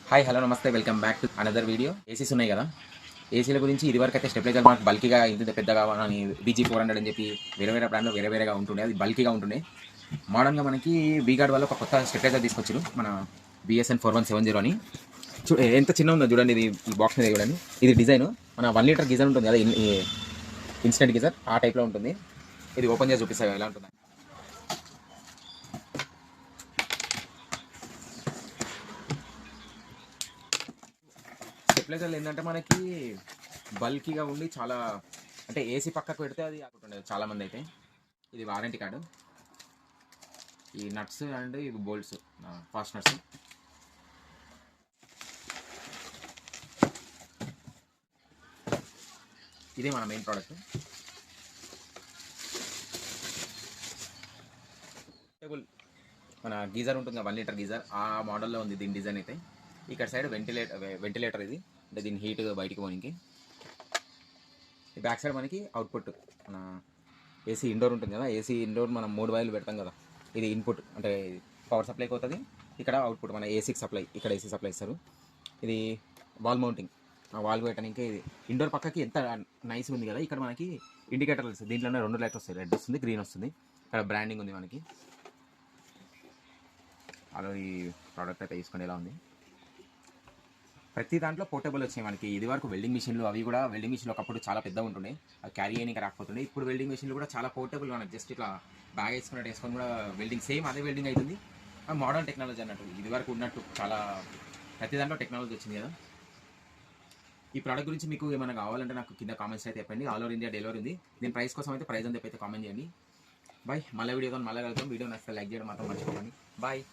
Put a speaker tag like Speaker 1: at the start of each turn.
Speaker 1: Hi hello నమస్తే welcome back to another video. ACs ఉన్నాయి కదా, ఏసీల గురించి ఇదివరకు అయితే స్టెబిలైజర్ మనకు బల్కీగా ఇంత పెద్దగా అని BG400 అని చెప్పి వేరే వేరే బ్రాండ్లో వేరేగా ఉంటుండే, అది బల్కీగా ఉంటుండే. మోడర్న్గా మనకి వీగార్డ్ వల్ల ఒక కొత్త స్టెబిలైజర్ తీసుకొచ్చారు, మన BSN 4170 అని. ఎంత చిన్న ఉందో చూడండి, ఇది ఈ బాక్స్ మీద చూడండి. ఇది డిజైన్ మన 1 లీటర్ గీజర్ ఉంటుంది కదా, ఇన్స్టెంట్ గీజర్ ఆ టైప్లో ఉంటుంది. ఇది ఓపెన్ చేసి చూపిస్తాను ఎలా ఉంటుంది. స్టెబిలైజర్లు ఏంటంటే మనకి బల్కీగా ఉండి చాలా, అంటే ఏసీ పక్కకు పెడితే అది ఆకుంటుండేది చాలామంది అయితే. ఇది వారంటీ కార్డు, ఈ నట్స్ అండ్ ఇవి బోల్ట్స్, ఫాస్ట్ నట్స్. ఇదే మన మెయిన్ ప్రోడక్ట్. టేబుల్ మన గీజర్ ఉంటుంది, 1 లీటర్ గీజర్ ఆ మోడల్లో ఉంది దీని డిజైన్ అయితే. ఇక్కడ సైడ్ వెంటిలేటర్ ఇది, అంటే దీని హీట్ బయటికి పోనీకి. ఈ బ్యాక్ సైడ్ మనకి అవుట్పుట్, మన ఏసీ ఇండోర్ ఉంటుంది కదా, ఏసీ ఇండోర్ మనం 3 వైర్లు పెడతాం కదా, ఇది ఇన్పుట్ అంటే పవర్ సప్లైకి అవుతుంది. ఇక్కడ అవుట్పుట్ మన ఏసీకి సప్లై, ఇక్కడ ఏసీ సప్లై ఇస్తారు. ఇది వాల్ మౌంటింగ్, వాల్ పెట్టడానికి. ఇది ఇండోర్ పక్కకి ఎంత నైస్ ఉంది కదా. ఇక్కడ మనకి ఇండికేటర్లు వస్తుంది, దీంట్లోనే 2 లైట్లు వస్తాయి, రెడ్ వస్తుంది గ్రీన్ వస్తుంది. ఇక్కడ బ్రాండింగ్ ఉంది మనకి. అలా ఈ ప్రోడక్ట్ అయితే తీసుకుని ఎలా ఉంది. ప్రతి దాంట్లో పోర్టబుల్ వచ్చాయి మనకి. ఇది వరకు వెల్డింగ్ మిషన్లు అవి కూడా, వెల్డింగ్ మిషన్లు ఒకప్పుడు చాలా పెద్దగా ఉంటుండే, అది క్యారీ చేయడానికి రాకపోతుండే. ఇప్పుడు వెల్డింగ్ మిషన్లు కూడా చాలా పోర్టబుల్, మనకి జస్ట్ ఇట్లా బ్యాగ్ వేసుకొని కూడా వెల్డింగ్, సేమ్ అదే వెల్డింగ్ అవుతుంది. మోడర్న్ టెక్నాలజీ అన్నట్టు, ఇది వరకు ఉన్నట్టు చాలా ప్రతి దాంట్లో టెక్నాలజీ వచ్చింది కదా. ఈ ప్రోడక్ట్ గురించి మీకు ఏమైనా కావాలంటే నాకు కింద కామెంట్స్ అయితే చెప్పండి. ఆల్ ఓవర్ ఇండియా డెలివరీ ఉంది. దీని ప్రైస్ కోసం అయితే ప్రైస్ అని చెప్పి అయితే కామెంట్ చేయండి. బాయ్, మళ్ళీ వీడియోతో మళ్ళీ వెళ్తాం. వీడియో నచ్చితే లైక్ చేయడం మాత్రం మర్చిపోకండి. బాయ్.